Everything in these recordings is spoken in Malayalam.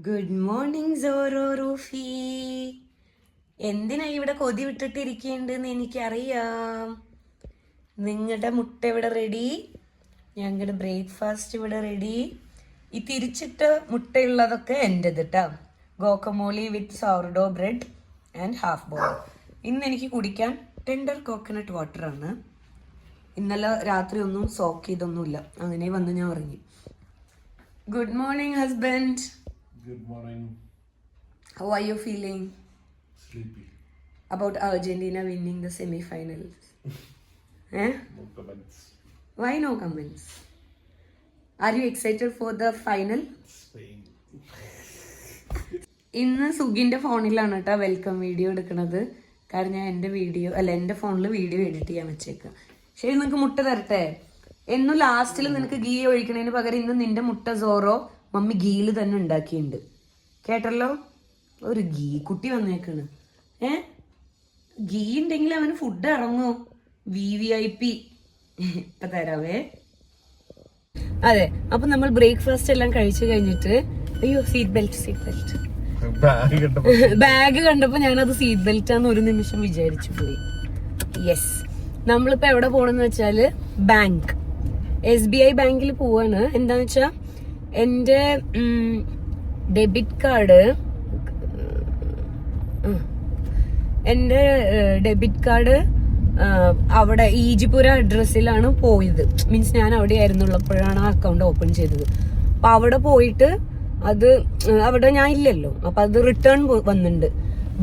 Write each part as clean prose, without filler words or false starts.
Good morning sorrow Rufi. എന്തിനാ ഇവിടെ കൊതി വിട്ടിട്ടിരിക്കേണ്ടെന്ന് എനിക്കറിയാം. നിങ്ങളുടെ മുട്ട ഇവിടെ റെഡി, ഞങ്ങളുടെ ബ്രേക്ക്ഫാസ്റ്റ് ഇവിടെ റെഡി. ഈ തിരിച്ചിട്ട് മുട്ടയുള്ളതൊക്കെ എൻ്റെത് കേട്ടോ. ഗോക്കമോളി വിത്ത് സൗർഡോ ബ്രെഡ് ആൻഡ് ഹാഫ് ബോൾ. ഇന്ന് എനിക്ക് കുടിക്കാൻ ടെൻഡർ കോക്കനട്ട് വാട്ടറാണ്. ഇന്നലെ രാത്രി ഒന്നും സോക്ക് ചെയ്തൊന്നുമില്ല, അങ്ങനെ വന്ന് ഞാൻ ഉറങ്ങി. Good morning husband. Good morning. How are you feeling? Sleepy. About Argentina winning the semi-finals? No comments. Why no comments? Are you excited for the final? Spain. ഇന്ന് സുഗിന്റെ ഫോണിലാണ് കേട്ടോ വെൽക്കം വീഡിയോ എടുക്കുന്നത്. കാരണം ഞാൻ എൻ്റെ ഫോണിൽ വീഡിയോ എഡിറ്റ് ചെയ്യാൻ വെച്ചേക്കാം. ശരി, നിനക്ക് മുട്ട തരട്ടെ? എന്നും ലാസ്റ്റിൽ നിനക്ക് ഗീ ഒഴിക്കണതിന് പകരം ഇന്ന് നിന്റെ മുട്ട സോറോ മമ്മി ഗീയിൽ തന്നെ ഉണ്ടാക്കിയിട്ടുണ്ട്. കേട്ടല്ലോ, ഒരു ഗീ കുട്ടി വന്നേക്കാണ്. ഗീ ഉണ്ടെങ്കിൽ അവന് ഫുഡ് ഇറങ്ങോ? VVIP ഇപ്പൊ തരാവേ. അതെ, അപ്പൊ നമ്മൾ ബ്രേക്ക്ഫാസ്റ്റ് എല്ലാം കഴിച്ചു കഴിഞ്ഞിട്ട്, അയ്യോ സീറ്റ് ബെൽറ്റ് ബാഗ് കണ്ടപ്പോ ഞാനത് സീറ്റ് ബെൽറ്റ് ആന്ന് ഒരു നിമിഷം വിചാരിച്ചു പോയി. യെസ്, നമ്മളിപ്പോ എവിടെ പോണെന്ന് വെച്ചാല് ബാങ്ക്, SBI ബാങ്കിൽ പോവാണ്. എന്താന്ന് വെച്ചാ എന്റെ ഡെബിറ്റ് കാർഡ് അവിടെ ഈജിപുര അഡ്രസ്സിലാണ് പോയത്. മീൻസ് ഞാൻ അവിടെ ആയിരുന്നുള്ളപ്പോഴാണ് ആ അക്കൗണ്ട് ഓപ്പൺ ചെയ്തത്. അപ്പൊ അവിടെ പോയിട്ട് അവിടെ ഞാൻ ഇല്ലല്ലോ, അപ്പൊ അത് റിട്ടേൺ വന്നിട്ടുണ്ട്.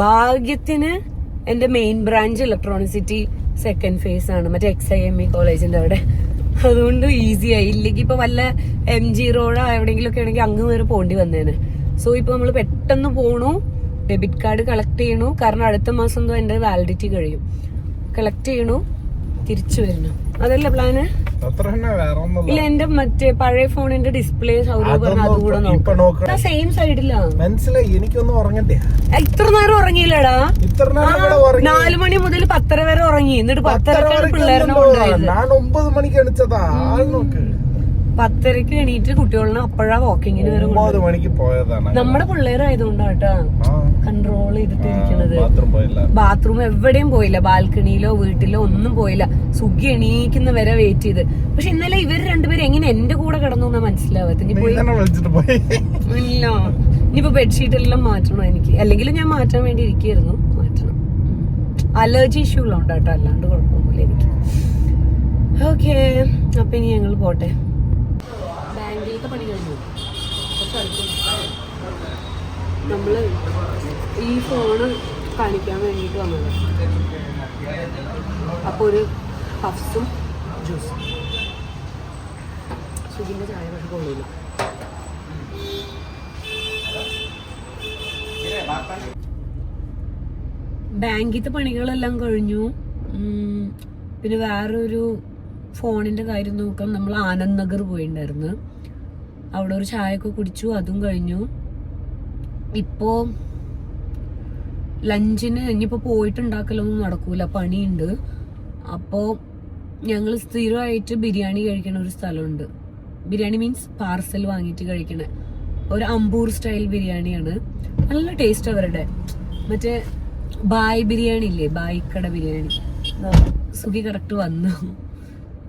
ഭാഗ്യത്തിന് എന്റെ main branch Electronic City second phase ആണ്, മറ്റേ XIME കോളേജിന്റെ അവിടെ. അതുകൊണ്ട് ഈസി ആയി. ഇല്ലെങ്കിൽ ഇപ്പൊ വല്ല MG റോഡോ എവിടെയെങ്കിലും ഒക്കെ ആണെങ്കിൽ അങ്ങ് വരെ പോകേണ്ടി വന്നേനെ. സോ ഇപ്പൊ നമ്മൾ പെട്ടെന്ന് പോണു, ഡെബിറ്റ് കാർഡ് കളക്ട് ചെയ്യണു. കാരണം അടുത്ത മാസം എന്തോ എന്റെ വാലിഡിറ്റി കഴിയും. കളക്ട് ചെയ്യണു, തിരിച്ചു വരണം. അതല്ല പ്ലാന്? ഇല്ല, എന്റെ മറ്റേ പഴയ ഫോണിന്റെ ഡിസ്പ്ലേ അതുകൂടെ നോക്കാം. സെയിം സൈഡിലാ. മനസ്സിലായി, എനിക്കൊന്നും ഉറങ്ങണ്ടേ. ഇത്ര നേരം ഉറങ്ങിയില്ലടാ. 4 മണി മുതൽ 10:30 വരെ ഉറങ്ങി. എന്നിട്ട് 10:30 പിള്ളേരെ കൊണ്ടുപോയത്. 9 മണിക്ക് എണിച്ചതാ. 10:30 എണീറ്റ് കുട്ടികളെ അപ്പോഴാ വാക്കിങ്ങിന് വരെ. 9 മണിക്ക് പോയതാണ്. നമ്മുടെ പിള്ളേരായതുകൊണ്ടാട്ടാ കൺട്രോൾ ചെയ്തിട്ടിരിക്കണത്. ബാത്റൂം എവിടെയും പോയില്ല, ബാൽക്കണിയിലോ വീട്ടിലോ ഒന്നും പോയില്ല. സുഖി എണീക്കുന്ന വരെ വെയിറ്റ് ചെയ്ത്. പക്ഷെ ഇന്നലെ ഇവർ രണ്ടുപേരും എങ്ങനെ എന്റെ കൂടെ കിടന്നു എന്നാ മനസ്സിലാവാത്ത. ഇല്ല, ഇനിയിപ്പോ ബെഡ്ഷീറ്റ് എല്ലാം മാറ്റണോ എനിക്ക്? അല്ലെങ്കിൽ ഞാൻ മാറ്റാൻ വേണ്ടി ഇരിക്കുകയായിരുന്നു. മാറ്റണം, അലർജി ഇഷ്യൂ ഉള്ളതുകൊണ്ടാട്ടോ, അല്ലാണ്ട് കുഴപ്പമൊന്നുമില്ല എനിക്ക്. ഓക്കെ, അപ്പൊ ഇനി ഞങ്ങൾ പോട്ടെ. ബാങ്കിലത്തെ പണി കഴിഞ്ഞു. നമ്മള് ഈ ഫോണ് കാണിക്കാൻ വേണ്ടിയിട്ട് വന്നത്. അപ്പൊ ഒരു പഫ്സും ജ്യൂസും. സുഖിന്റെ ചായ പക്ഷെ കൊള്ളില്ല. ബാങ്കിലത്തെ പണികളെല്ലാം കഴിഞ്ഞു. പിന്നെ വേറൊരു ഫോണിന്റെ കാര്യം നോക്കാം. നമ്മൾ ആനന്ദ് നഗർ പോയിണ്ടായിരുന്നു. അവിടെ ഒരു ചായയൊക്കെ കുടിച്ചു, അതും കഴിഞ്ഞു. ഇപ്പോ ലഞ്ചിന് ഇനിയിപ്പോ പോയിട്ടുണ്ടാക്കലൊന്നും നടക്കൂല, പണിയുണ്ട്. അപ്പോ ഞങ്ങൾ സ്ഥിരമായിട്ട് ബിരിയാണി കഴിക്കണ ഒരു സ്ഥലമുണ്ട്. ബിരിയാണി മീൻസ് പാർസൽ വാങ്ങിയിട്ട് കഴിക്കണ ഒരു അമ്പൂർ സ്റ്റൈൽ ബിരിയാണിയാണ്. നല്ല ടേസ്റ്റ് അവരുടെ. മറ്റേ ബായ് ബിരിയാണി ഇല്ലേ, ബായിക്കട ബിരിയാണി. സുഖി കറക്റ്റ് വന്നു.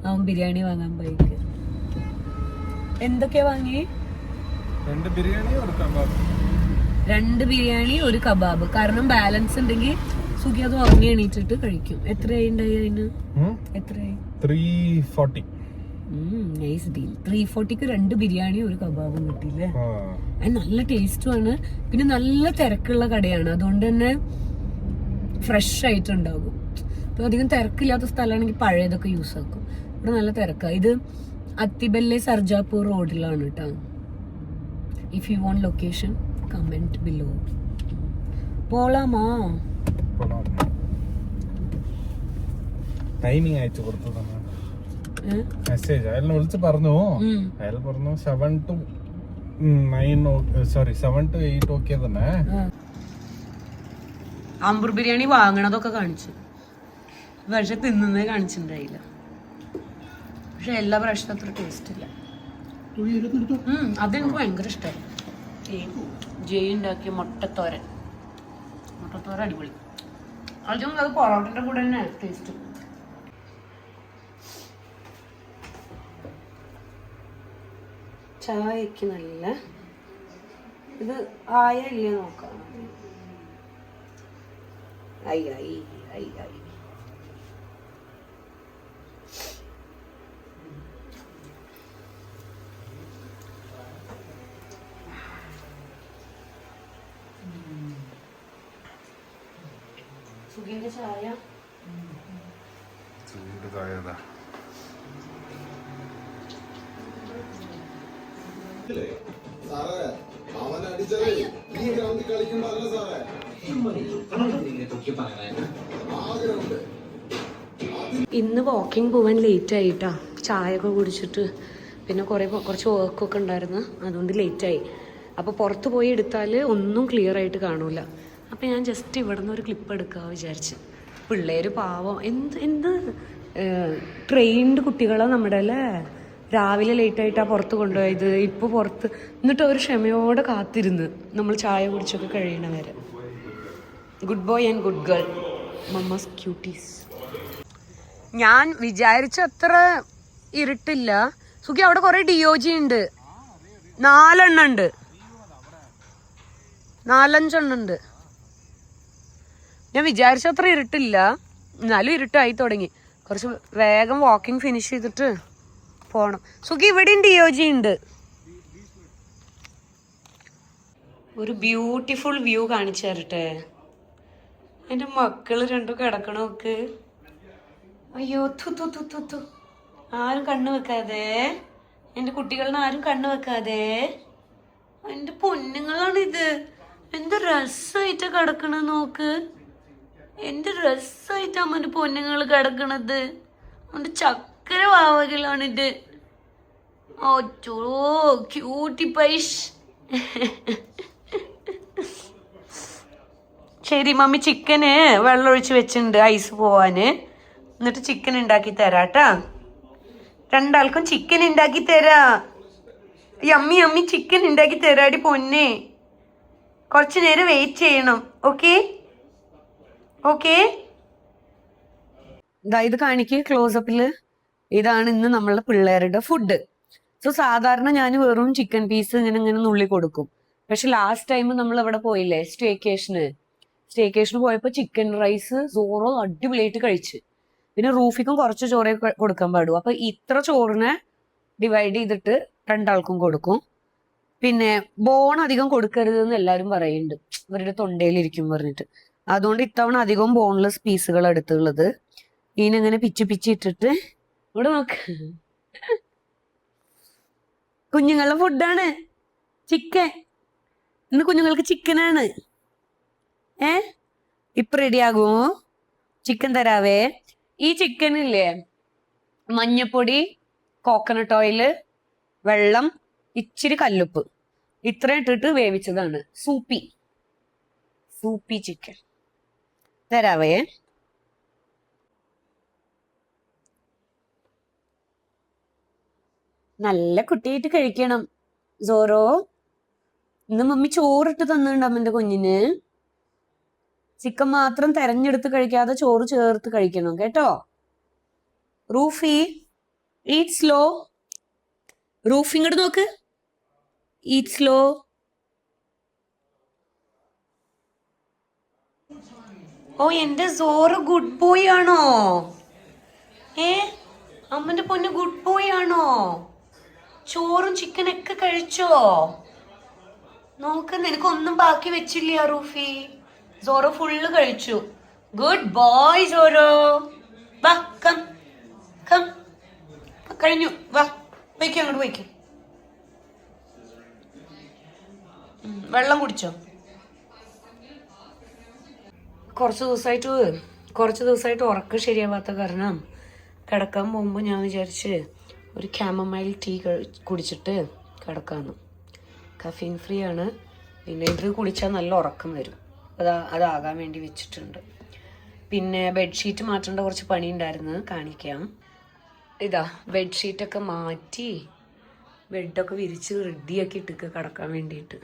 അവൻ ബിരിയാണി വാങ്ങാൻ ബൈക്ക്. എന്തൊക്കെയാ വാങ്ങി? 2 ബിരിയാണി ഒരു കബാബ്. കാരണം ബാലൻസ് ഉണ്ടെങ്കിൽ സുഖി അത് ഉറങ്ങി എണീറ്റിട്ട് കഴിക്കും. എത്രയായി അതിന്? എത്രയായി? 340. Nice deal. 340ക്ക് 2 ബിരിയാണി ഒരു കബാബും കിട്ടിയില്ലേ? അത് നല്ല ടേസ്റ്റുമാണ്. പിന്നെ നല്ല തിരക്കുള്ള കടയാണ്, അതുകൊണ്ട് തന്നെ ഫ്രഷ് ആയിട്ടുണ്ടാകും. ഇപ്പൊ അധികം തിരക്കില്ലാത്ത സ്ഥലമാണെങ്കിൽ പഴയതൊക്കെ യൂസ് ആക്കും. ഇവിടെ നല്ല തിരക്കാണ്. ഇത് അത്തിബെല്ലെ സർജാപൂർ റോഡിലാണ് കേട്ടോ. If you want location comment below. പോളാമാ? ടൈമിംഗ് അയച്ചു കൊടുത്തതാണ്. മെസ്സേജ് അയാളിനെ വിളിച്ച് പറഞ്ഞു. അയാൾ പറഞ്ഞു 7 to 8 ഓക്കെ തന്നെ. അമ്പൂർ ബിരിയാണി വാങ്ങണതൊക്കെ കാണിച്ചു, പക്ഷെ തിന്നുന്നത് കാണിച്ചിട്ടുണ്ടായില്ല. പക്ഷെ എല്ലാ പ്രാവശ്യവും അത്ര ടേസ്റ്റ് ഇല്ല. അതെനിക്ക് ഭയങ്കര ഇഷ്ടമായി. ജയ് ഉണ്ടാക്കിയ മുട്ടത്തോരൻ അടിപൊളി. അതും അത് പൊറോട്ടൻ്റെ കൂടെ തന്നെ ടേസ്റ്റ്. ചായക്ക് നല്ല ഇത് ആയില്ലേ നോക്കാം. ഐ ഐ ഐ ഐ സുഖിന്റെ ചായ ചൂട് ചായതാ. ഇന്ന് വാക്കിംഗ് പോവാൻ ലേറ്റ് ആയിട്ടാ. ചായയൊക്കെ കുടിച്ചിട്ട് പിന്നെ കുറച്ച് വർക്കൊക്കെ ഉണ്ടായിരുന്നു, അതുകൊണ്ട് ലേറ്റായി. അപ്പോൾ പുറത്ത് പോയി എടുത്താൽ ഒന്നും ക്ലിയർ ആയിട്ട് കാണൂല. അപ്പോൾ ഞാൻ ജസ്റ്റ് ഇവിടെ നിന്ന് ഒരു ക്ലിപ്പ് എടുക്കാമെന്ന് വിചാരിച്ച്. പിള്ളേർ പാവം എന്ത് ട്രെയിൻഡ് കുട്ടികളാണ് നമ്മുടെ അല്ലേ. രാവിലെ ലേറ്റായിട്ടാണ് പുറത്ത് കൊണ്ടുപോയത്. ഇപ്പോൾ പുറത്ത് എന്നിട്ട് അവർ ക്ഷമയോടെ കാത്തിരുന്ന് നമ്മൾ ചായ കുടിച്ചൊക്കെ കഴിയണ വരെ. Good boy and good girl, mamma's quotes. ഞാൻ വിചാരിച്ച അത്ര ഇരുട്ടില്ല. സുഖി അവിടെ കുറെ DOG ഉണ്ട്, 4 എണ്ണം ഉണ്ട്, 4-5 ഉണ്ട്. ഞാൻ വിചാരിച്ച അത്ര ഇരുട്ടില്ല, എന്നാലും ഇരുട്ടായി തുടങ്ങി. കുറച്ച് വേഗം വാക്കിംഗ് ഫിനിഷ് ചെയ്തിട്ട് പോണം. സുഖി ഇവിടെയും DOG ഉണ്ട്. ഒരു ബ്യൂട്ടിഫുൾ വ്യൂ കാണിച്ചു തരട്ടെ. എൻ്റെ മക്കള് രണ്ടും കിടക്കണോക്ക്. അയ്യോ തു ആരും കണ്ണു വെക്കാതെ, എൻ്റെ കുട്ടികളിന് ആരും കണ്ണു വെക്കാതെ. എൻ്റെ പൊന്നുങ്ങളാണിത്. എന്ത് രസമായിട്ടാ കിടക്കണത് നോക്ക്. എന്ത് രസമായിട്ടാ അമ്മൻ്റെ പൊന്നുങ്ങൾ കിടക്കണത്. അവൻ്റെ ചക്കര വാവകളാണിത്. ഓച്ചോ ക്യൂട്ടി പൈഷ്. ശരി മമ്മി, ചിക്കന് വെള്ളം ഒഴിച്ച് വെച്ചിട്ടുണ്ട് ഐസ് പോവാന്. എന്നിട്ട് ചിക്കൻ ഉണ്ടാക്കി തരാട്ടാ. 2 ആൾക്കും ചിക്കൻ ഉണ്ടാക്കി തരാ. അമ്മി ചിക്കൻ ഉണ്ടാക്കി തരാടി പൊന്നെ. കുറച്ചു നേരം വെയിറ്റ് ചെയ്യണം. Okay okay. ഇത് കാണിക്ക് ക്ലോസപ്പില്. ഇതാണ് ഇന്ന് നമ്മളുടെ പിള്ളേരുടെ ഫുഡ്. സോ സാധാരണ ഞാൻ വെറും ചിക്കൻ പീസ് ഇങ്ങനെ നുള്ളി കൊടുക്കും. പക്ഷെ ലാസ്റ്റ് ടൈം നമ്മൾ അവിടെ പോയില്ലേ സ്റ്റേക്കേഷന് പോയപ്പോൾ ചിക്കൻ റൈസ് സോറോ അടിപൊളിയായിട്ട് കഴിച്ച്. പിന്നെ റൂഫിക്കും കുറച്ച് ചോറേ കൊടുക്കാൻ പാടും. അപ്പൊ ഇത്ര ചോറിനെ ഡിവൈഡ് ചെയ്തിട്ട് 2 ആൾക്കും കൊടുക്കും. പിന്നെ ബോൺ അധികം കൊടുക്കരുത് എന്ന് എല്ലാവരും പറയുന്നുണ്ട്, ഇവരുടെ തൊണ്ടയിലിരിക്കും പറഞ്ഞിട്ട്. അതുകൊണ്ട് ഇത്തവണ അധികം ബോൺലെസ് പീസുകൾ എടുത്തുള്ളത്. ഇതിനെങ്ങനെ പിച്ചി ഇട്ടിട്ട് ഇവിടെ നോക്ക്. കുഞ്ഞുങ്ങളുടെ ഫുഡാണ് ചിക്കൻ. ഇന്ന് കുഞ്ഞുങ്ങൾക്ക് ചിക്കനാണ്. ഇപ്പൊ റെഡിയാകുമോ? ചിക്കൻ തരാവേ. ഈ ചിക്കനില്ലേ, മഞ്ഞപ്പൊടി, കോക്കനട്ട് ഓയില്, വെള്ളം, ഇച്ചിരി കല്ലുപ്പ്, ഇത്രയും ഇട്ടിട്ട് വേവിച്ചതാണ്. സൂപ്പി ചിക്കൻ തരാവേ. നല്ല കുട്ടിയായിട്ട് കഴിക്കണം സോറോ. ഇന്ന് മമ്മി ചോറിട്ട് തന്നിട്ടുണ്ട് അമ്മന്റെ കുഞ്ഞിന്. ചിക്കൻ മാത്രം തെരഞ്ഞെടുത്ത് കഴിക്കാതെ ചോറ് ചേർത്ത് കഴിക്കണം കേട്ടോ. Rufi eat slow. റൂഫി ഇങ്ങോട്ട് നോക്ക്. Eat slow. ഓ എന്റെ സോറ് ഗുഡ് ബോയ് ആണോ? അമ്മന്റെ പൊന്ന് ഗുഡ് ബോയ് ആണോ? ചോറും ചിക്കനൊക്കെ കഴിച്ചോ? നോക്ക്, നിനക്കൊന്നും ബാക്കി വെച്ചില്ല റൂഫി. സോറോ ഫുള്ള് കഴിച്ചു. Good boy Zoro. വാ കം കഴിഞ്ഞു. വാ വയ്ക്കും, അങ്ങോട്ട് വയ്ക്കും. വെള്ളം കുടിച്ചോ? കുറച്ച് ദിവസമായിട്ട് ഉറക്കം ശരിയാവാത്ത കാരണം കിടക്കാൻ പോകുമ്പോൾ ഞാൻ വിചാരിച്ച് ഒരു ക്യാമമൈൽ ടീ കുടിച്ചിട്ട് കിടക്കാമെന്ന്. കഫീൻ ഫ്രീ ആണ്. പിന്നെ ഇത് കുടിച്ചാൽ നല്ല ഉറക്കം വരും. അതാകാൻ വേണ്ടി വെച്ചിട്ടുണ്ട്. പിന്നെ ബെഡ്ഷീറ്റ് മാറ്റേണ്ട കുറച്ച് പണി ഉണ്ടായിരുന്നു, കാണിക്കാം. ഇതാ ബെഡ്ഷീറ്റൊക്കെ മാറ്റി ബെഡൊക്കെ വിരിച്ച് റെഡിയാക്കി ഇട്ടിക്ക് കിടക്കാൻ വേണ്ടിയിട്ട്.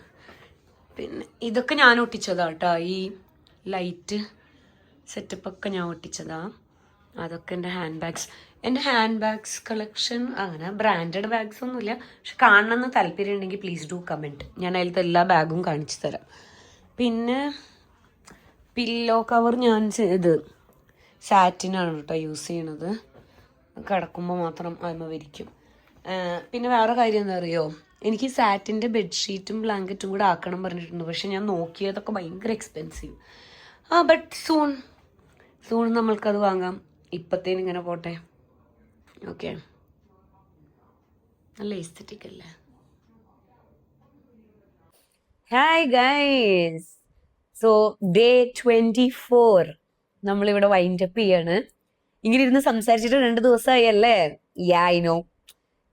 പിന്നെ ഇതൊക്കെ ഞാൻ ഒട്ടിച്ചതാ കേട്ടോ, ഈ ലൈറ്റ് സെറ്റപ്പ് ഒക്കെ ഞാൻ ഒട്ടിച്ചതാ. അതൊക്കെ എൻ്റെ ഹാൻഡ് ബാഗ്സ് കളക്ഷൻ. അങ്ങനെ ബ്രാൻഡഡ് ബാഗ്സ് ഒന്നുമില്ല, പക്ഷെ കാണണമെന്ന് താല്പര്യം ഉണ്ടെങ്കിൽ പ്ലീസ് ഡു കമൻറ്റ്. ഞാൻ അതിലത്തെ എല്ലാ ബാഗും കാണിച്ചു തരാം. പിന്നെ പില്ലോ കവർ ഞാൻ ഇത് സാറ്റിനാണ് കേട്ടോ യൂസ് ചെയ്യണത്, കിടക്കുമ്പോൾ മാത്രം അതിമ വിരിക്കും. പിന്നെ വേറെ കാര്യം എന്താ അറിയോ, എനിക്ക് സാറ്റിൻ്റെ ബെഡ്ഷീറ്റും ബ്ലാങ്കറ്റും കൂടെ ആക്കണം പറഞ്ഞിട്ടുണ്ട്, പക്ഷെ ഞാൻ നോക്കിയതൊക്കെ ഭയങ്കര എക്സ്പെൻസീവ്. ബട്ട് സൂൺ നമ്മൾക്കത് വാങ്ങാം. ഇപ്പത്തേനും ഇങ്ങനെ പോട്ടെ. ഓക്കെ, നല്ല എസ്തെറ്റിക് അല്ലേ? ഹായ് ഗൈസ്, സോ ഡേ 24 നമ്മളിവിടെ വൈൻഡപ്പ് ചെയ്യാണ്. ഇങ്ങനെ ഇരുന്ന് സംസാരിച്ചിട്ട് 2 ദിവസമായി അല്ലേ? I know.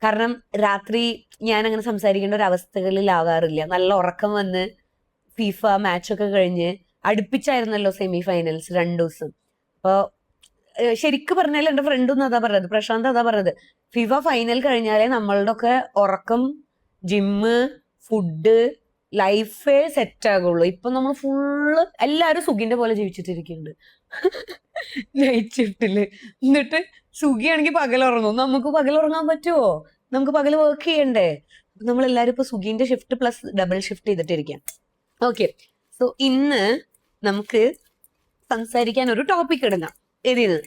കാരണം രാത്രി ഞാൻ അങ്ങനെ സംസാരിക്കേണ്ട ഒരു അവസ്ഥകളിലാവാറില്ല. നല്ല ഉറക്കം വന്ന് ഫിഫ മാച്ചൊക്കെ കഴിഞ്ഞ് അടുപ്പിച്ചായിരുന്നല്ലോ സെമി ഫൈനൽസ് 2 ദിവസം. അപ്പോൾ ശരിക്കും പറഞ്ഞാൽ എൻ്റെ ഫ്രണ്ടൊന്നും അതാ പറഞ്ഞത്, പ്രശാന്ത് അതാ പറഞ്ഞത്, ഫിഫ ഫൈനൽ കഴിഞ്ഞാലേ നമ്മളുടെ ഒക്കെ ഉറക്കം, ജിമ്മ്, ഫുഡ്, ലൈഫേ സെറ്റ് ആകുള്ളൂ. ഇപ്പൊ നമ്മൾ ഫുള്ള് എല്ലാരും സുഖിന്റെ പോലെ ജീവിച്ചിട്ടിരിക്കുന്നുണ്ട് നൈറ്റ് ഷിഫ്റ്റില്. എന്നിട്ട് സുഖിയാണെങ്കിൽ പകലുറങ്ങും. നമുക്ക് പകലുറങ്ങാൻ പറ്റുമോ? നമുക്ക് പകല് വർക്ക് ചെയ്യണ്ടേ? നമ്മൾ എല്ലാരും ഇപ്പൊ സുഖിന്റെ ഷിഫ്റ്റ് പ്ലസ് ഡബിൾ ഷിഫ്റ്റ് ചെയ്തിട്ടിരിക്കാം. ഓക്കെ, സോ ഇന്ന് നമുക്ക് സംസാരിക്കാൻ ഒരു ടോപ്പിക് ഇടുന്ന ഇതിന്.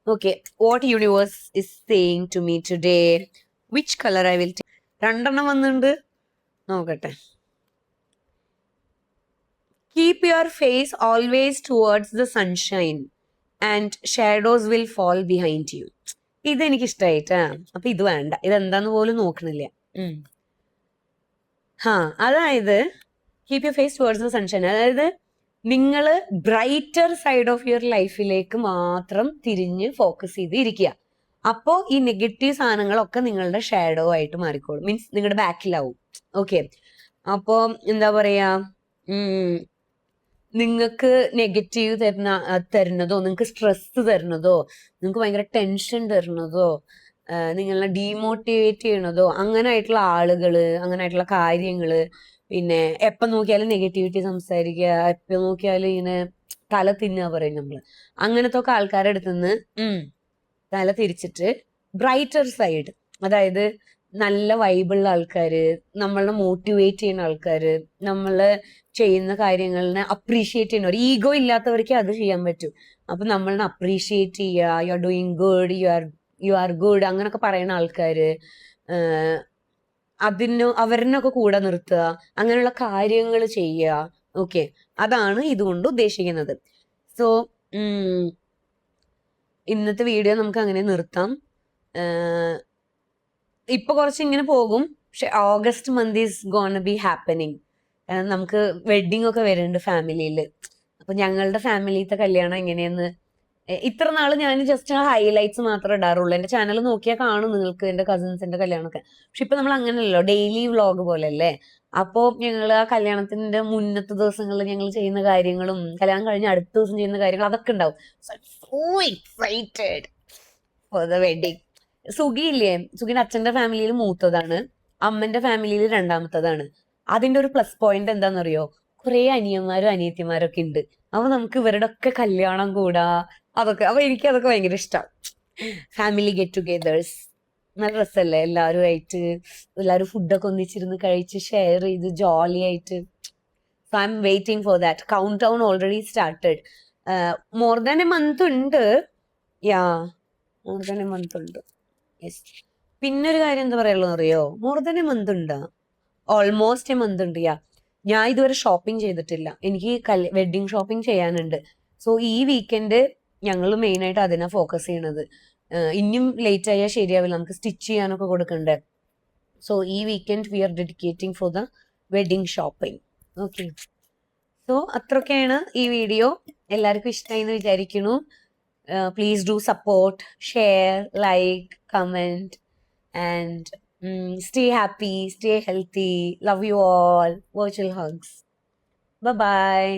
Okay, what universe is saying to me today, which colour I will take. 2 എണ്ണം വന്നിട്ടുണ്ട്, നോക്കട്ടെ. Keep your face always towards the sunshine and shadows will fall behind you. ഇതെനിക്ക് ഇഷ്ടമായിട്ടാ. അപ്പൊ ഇത് വേണ്ട, ഇതെന്താന്ന് പോലും നോക്കണില്ല. അതായത് keep your face towards the sunshine, അതായത് നിങ്ങൾ ബ്രൈറ്റർ സൈഡ് ഓഫ് യുവർ ലൈഫിലേക്ക് മാത്രം തിരിഞ്ഞ് ഫോക്കസ് ചെയ്ത് ഇരിക്കുക. അപ്പോൾ ഈ നെഗറ്റീവ് സാധനങ്ങളൊക്കെ നിങ്ങളുടെ ഷാഡോ ആയിട്ട് മാറിക്കോളും, മീൻസ് നിങ്ങളുടെ ബാക്കിലാവും. ഓക്കെ, അപ്പോൾ എന്താ പറയാ, നിങ്ങൾക്ക് നെഗറ്റീവ് തരുന്നതോ, നിങ്ങൾക്ക് സ്ട്രെസ് തരുന്നതോ, നിങ്ങൾക്ക് ഭയങ്കര ടെൻഷൻ തരുന്നതോ, നിങ്ങളെ ഡീമോട്ടിവേറ്റ് ചെയ്യണതോ അങ്ങനെ ആയിട്ടുള്ള ആളുകള്, അങ്ങനെ ആയിട്ടുള്ള കാര്യങ്ങള്, പിന്നെ എപ്പം നോക്കിയാലും നെഗറ്റിവിറ്റി സംസാരിക്കുക, എപ്പം നോക്കിയാലും ഇങ്ങനെ തല തിന്നുക പറയും നമ്മള്, അങ്ങനത്തെ ഒക്കെ ആൾക്കാരുടെ അടുത്തുനിന്ന് തല തിരിച്ചിട്ട് ബ്രൈറ്റർ സൈഡ്, അതായത് നല്ല വൈബുള്ള ആൾക്കാര്, നമ്മളെ മോട്ടിവേറ്റ് ചെയ്യുന്ന ആൾക്കാര്, നമ്മള് ചെയ്യുന്ന കാര്യങ്ങളിനെ അപ്രീഷിയേറ്റ് ചെയ്യുന്നവർ, ഈഗോ ഇല്ലാത്തവർക്ക് അത് ചെയ്യാൻ പറ്റും. അപ്പൊ നമ്മളെ അപ്രീഷിയേറ്റ് ചെയ്യുക, you are doing good, you are good അങ്ങനൊക്കെ പറയുന്ന ആൾക്കാര്, അവരിനൊക്കെ കൂടെ നിർത്തുക, അങ്ങനെയുള്ള കാര്യങ്ങൾ ചെയ്യുക. ഓക്കെ, അതാണ് ഇതുകൊണ്ട് ഉദ്ദേശിക്കുന്നത്. സോ ഇന്നത്തെ വീഡിയോ നമുക്ക് അങ്ങനെ നിർത്താം. ഇപ്പൊ കുറച്ച് ഇങ്ങനെ പോകും, പക്ഷെ August month is gonna B happening. നമുക്ക് വെഡിങ് ഒക്കെ വരുന്നുണ്ട് ഫാമിലിയില്. അപ്പൊ ഞങ്ങളുടെ ഫാമിലിത്തെ കല്യാണം എങ്ങനെയെന്ന് ഇത്ര നാള് ഞാൻ ജസ്റ്റ് ഹൈലൈറ്റ്സ് മാത്രമേ ഇടാറുള്ളൂ. എന്റെ ചാനൽ നോക്കിയാൽ കാണും നിങ്ങൾക്ക് എന്റെ കസിൻസിന്റെ കല്യാണമൊക്കെ. പക്ഷെ ഇപ്പൊ നമ്മൾ അങ്ങനെയല്ലോ, ഡെയിലി വ്ളോഗ് പോലെ അല്ലേ. അപ്പോ ഞങ്ങൾ ആ കല്യാണത്തിന്റെ മുന്നത്തെ ദിവസങ്ങളിൽ ഞങ്ങൾ ചെയ്യുന്ന കാര്യങ്ങളും കല്യാണം കഴിഞ്ഞ അടുത്ത ദിവസം ചെയ്യുന്ന കാര്യങ്ങളും അതൊക്കെ ഉണ്ടാവും. So excited for the wedding. സുഖിയില്ലേ, സുഖിന്റെ അച്ഛന്റെ ഫാമിലിയിൽ മൂത്തതാണ്, അമ്മന്റെ ഫാമിലിയിൽ 2ാമത്തതാണ്. അതിന്റെ ഒരു പ്ലസ് പോയിന്റ് എന്താണെന്നറിയോ, കുറെ അനിയന്മാരും അനിയത്തിമാരും ഒക്കെ ഉണ്ട്. അപ്പൊ നമുക്ക് ഇവരുടെ ഒക്കെ കല്യാണം കൂടാ, അതൊക്കെ. അപ്പൊ എനിക്ക് അതൊക്കെ ഭയങ്കര ഇഷ്ടം. ഫാമിലി ഗെറ്റ് ടുഗെദേഴ്സ് നല്ല രസമല്ലേ, എല്ലാവരും ഫുഡൊക്കെ ഒന്നിച്ചിരുന്ന് കഴിച്ച് ഷെയർ ചെയ്ത് ജോളി ആയിട്ട്. So I M waiting for that. Count down already started. More than A month ഉണ്ട്. മോർ ദാൻ എ മന്ത് ഉണ്ട്. പിന്നെ ഒരു കാര്യം എന്താ പറയുള്ളതെന്ന് അറിയോ, മോർ ദാൻ എ മന്ത് ഉണ്ട്, ഓൾമോസ്റ്റ് എ മന്ത് ഉണ്ട്. ഞാൻ ഇതുവരെ ഷോപ്പിംഗ് ചെയ്തിട്ടില്ല, എനിക്ക് വെഡിങ് ഷോപ്പിംഗ് ചെയ്യാനുണ്ട്. സോ ഈ വീക്കെൻഡ് ഞങ്ങൾ മെയിൻ ആയിട്ട് അതിനാ ഫോക്കസ് ചെയ്യണത്. ഇനിയും ലേറ്റ് ആയാൽ ശരിയാവില്ല, നമുക്ക് സ്റ്റിച്ച് ചെയ്യാനൊക്കെ കൊടുക്കണ്ടേ. സോ ഈ weekend we are dedicating for the wedding shopping. Okay, so അത്രയൊക്കെയാണ് ഈ വീഡിയോ. എല്ലാവർക്കും ഇഷ്ടമായി എന്ന് വിചാരിക്കുന്നു. Please do support, share, like, comment, and stay happy, stay healthy. Love you all. Virtual hugs. Bye-bye.